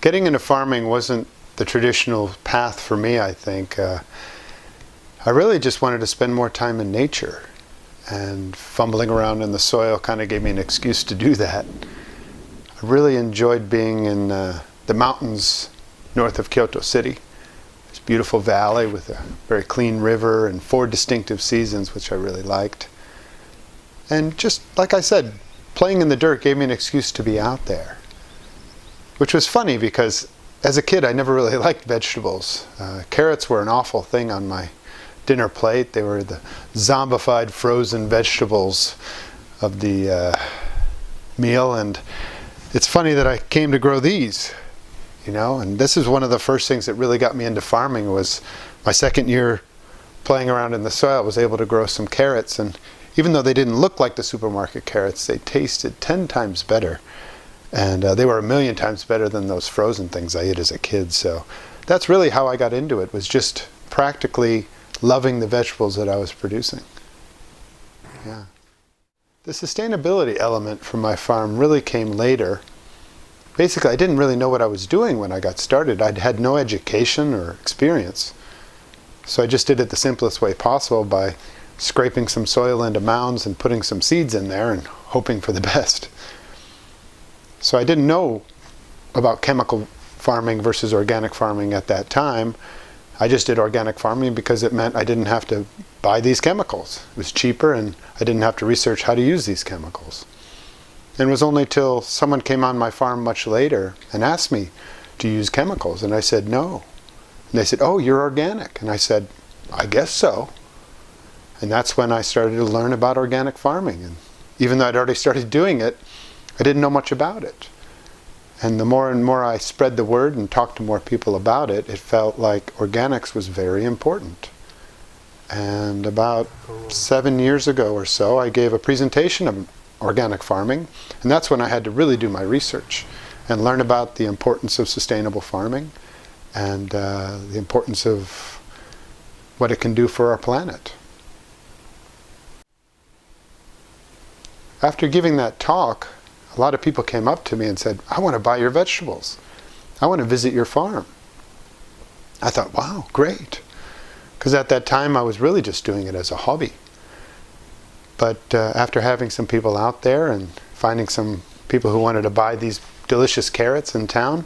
Getting into farming wasn't the traditional path for me, I think. I really just wanted to spend more time in nature, and fumbling around in the soil kind of gave me an excuse to do that. I really enjoyed being in the mountains north of Kyoto City. This beautiful valley with a very clean river and 4 distinctive seasons, which I really liked. And just like I said, playing in the dirt gave me an excuse to be out there. Which was funny because as a kid I never really liked vegetables. Carrots were an awful thing on my dinner plate. They were the zombified frozen vegetables of the meal, and it's funny that I came to grow these, you know, and this is one of the first things that really got me into farming. Was my second year playing around in the soil, I was able to grow some carrots, and even though they didn't look like the supermarket carrots, they tasted 10 times better. And they were 1,000,000 times better than those frozen things I ate as a kid. So that's really how I got into it, was just practically loving the vegetables that I was producing. Yeah. The sustainability element from my farm really came later. Basically, I didn't really know what I was doing when I got started. I'd had no education or experience. So I just did it the simplest way possible by scraping some soil into mounds and putting some seeds in there and hoping for the best. So I didn't know about chemical farming versus organic farming at that time. I just did organic farming because it meant I didn't have to buy these chemicals. It was cheaper, and I didn't have to research how to use these chemicals. And it was only till someone came on my farm much later and asked me to use chemicals, and I said no. And they said, "Oh, you're organic." And I said, "I guess so." And that's when I started to learn about organic farming. And even though I'd already started doing it, I didn't know much about it. And the more and more I spread the word and talked to more people about it, it felt like organics was very important. And about 7 years ago or so, I gave a presentation of organic farming. And that's when I had to really do my research and learn about the importance of sustainable farming and the importance of what it can do for our planet. After giving that talk, a lot of people came up to me and said, "I want to buy your vegetables. I want to visit your farm." I thought, wow, great. Because at that time I was really just doing it as a hobby. But after having some people out there and finding some people who wanted to buy these delicious carrots in town,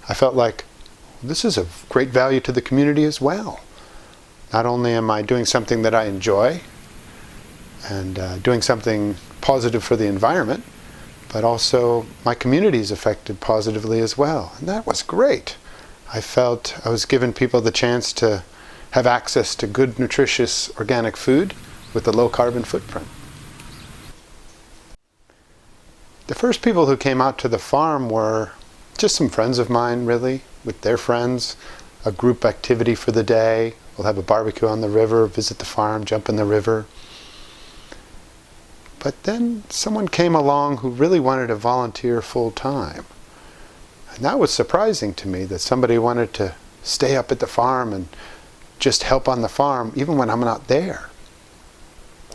I felt like this is of great value to the community as well. Not only am I doing something that I enjoy and doing something positive for the environment, but also my community is affected positively as well. And that was great. I felt I was giving people the chance to have access to good, nutritious, organic food with a low carbon footprint. The first people who came out to the farm were just some friends of mine, really, with their friends, a group activity for the day. We'll have a barbecue on the river, visit the farm, jump in the river. But then someone came along who really wanted to volunteer full time. And that was surprising to me, that somebody wanted to stay up at the farm and just help on the farm even when I'm not there.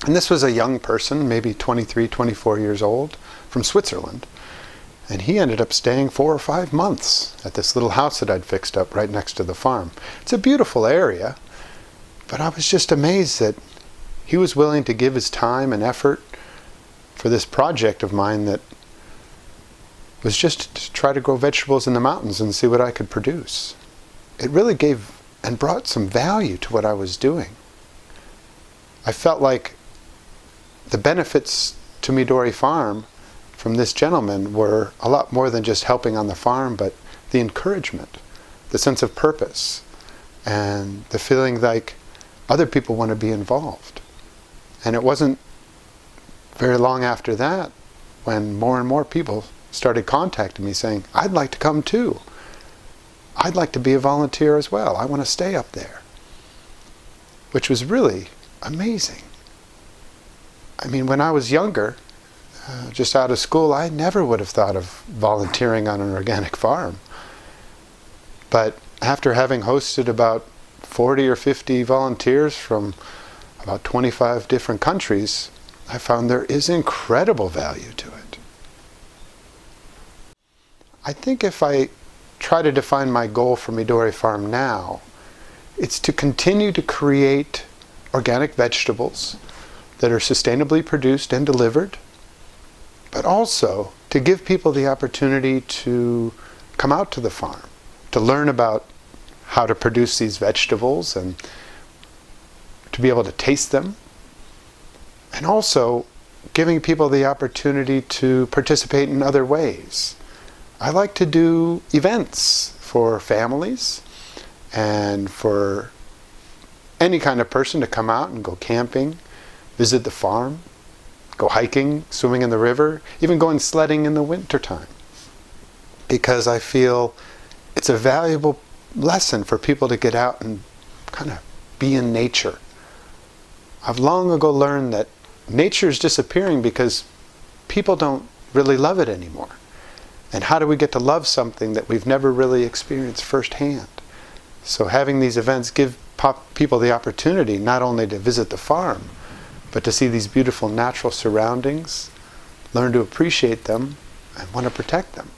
And this was a young person, maybe 23, 24 years old, from Switzerland. And he ended up staying 4 or 5 months at this little house that I'd fixed up right next to the farm. It's a beautiful area, but I was just amazed that he was willing to give his time and effort for this project of mine that was just to try to grow vegetables in the mountains and see what I could produce. It really gave and brought some value to what I was doing. I felt like the benefits to Midori Farm from this gentleman were a lot more than just helping on the farm, but the encouragement, the sense of purpose, and the feeling like other people want to be involved. And it wasn't very long after that when more and more people started contacting me saying, "I'd like to come too. I'd like to be a volunteer as well. I want to stay up there." Which was really amazing. I mean, when I was younger, just out of school, I never would have thought of volunteering on an organic farm. But after having hosted about 40 or 50 volunteers from about 25 different countries, I found there is incredible value to it. I think if I try to define my goal for Midori Farm now, it's to continue to create organic vegetables that are sustainably produced and delivered, but also to give people the opportunity to come out to the farm, to learn about how to produce these vegetables and to be able to taste them, and also giving people the opportunity to participate in other ways. I like to do events for families and for any kind of person to come out and go camping, visit the farm, go hiking, swimming in the river, even going sledding in the wintertime. Because I feel it's a valuable lesson for people to get out and kind of be in nature. I've long ago learned that nature is disappearing because people don't really love it anymore. And how do we get to love something that we've never really experienced firsthand? So having these events give people the opportunity not only to visit the farm, but to see these beautiful natural surroundings, learn to appreciate them, and want to protect them.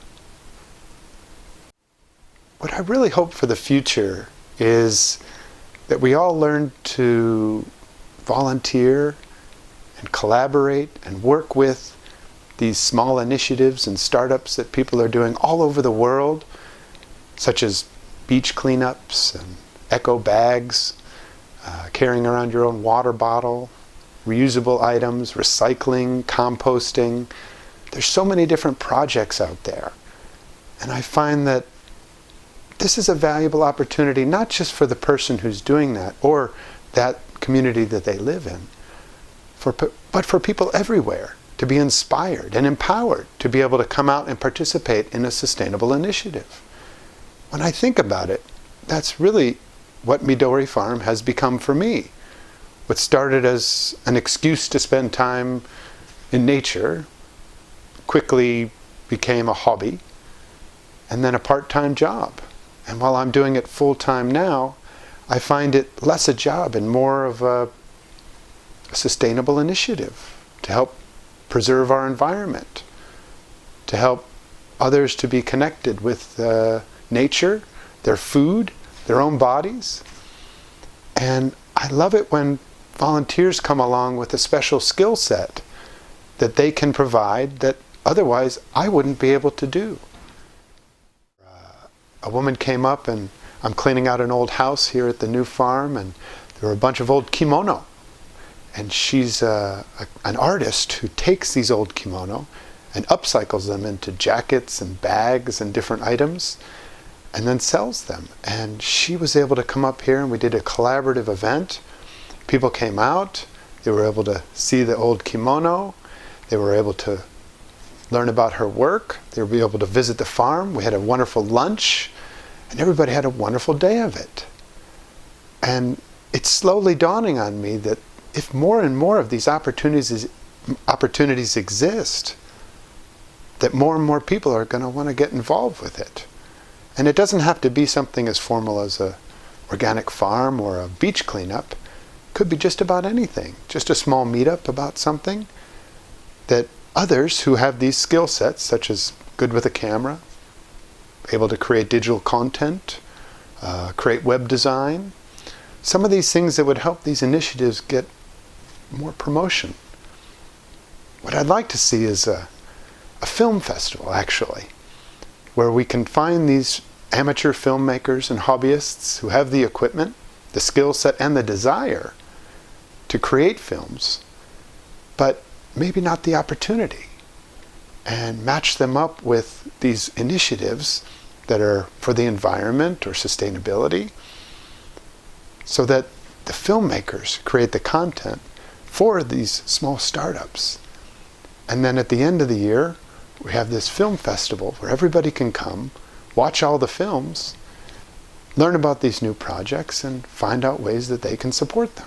What I really hope for the future is that we all learn to volunteer and collaborate and work with these small initiatives and startups that people are doing all over the world, such as beach cleanups and eco bags, carrying around your own water bottle, reusable items, recycling, composting. There's so many different projects out there. And I find that this is a valuable opportunity, not just for the person who's doing that or that community that they live in, but for people everywhere to be inspired and empowered to be able to come out and participate in a sustainable initiative. When I think about it, that's really what Midori Farm has become for me. What started as an excuse to spend time in nature quickly became a hobby and then a part-time job. And while I'm doing it full-time now, I find it less a job and more of a sustainable initiative to help preserve our environment, to help others to be connected with nature, their food, their own bodies. And I love it when volunteers come along with a special skill set that they can provide that otherwise I wouldn't be able to do. A woman came up, and I'm cleaning out an old house here at the new farm, and there were a bunch of old kimono. And she's an artist who takes these old kimono and upcycles them into jackets and bags and different items and then sells them. And she was able to come up here and we did a collaborative event. People came out, they were able to see the old kimono, they were able to learn about her work, they were able to visit the farm, we had a wonderful lunch, and everybody had a wonderful day of it. And it's slowly dawning on me that if more and more of these opportunities exist, that more and more people are going to want to get involved with it. And it doesn't have to be something as formal as an organic farm or a beach cleanup. It could be just about anything, just a small meetup about something that others who have these skill sets, such as good with a camera, able to create digital content, create web design, some of these things that would help these initiatives get more promotion. What I'd like to see is a film festival, actually, where we can find these amateur filmmakers and hobbyists who have the equipment, the skill set, and the desire to create films, but maybe not the opportunity, and match them up with these initiatives that are for the environment or sustainability, so that the filmmakers create the content for these small startups. And then at the end of the year, we have this film festival where everybody can come, watch all the films, learn about these new projects, and find out ways that they can support them.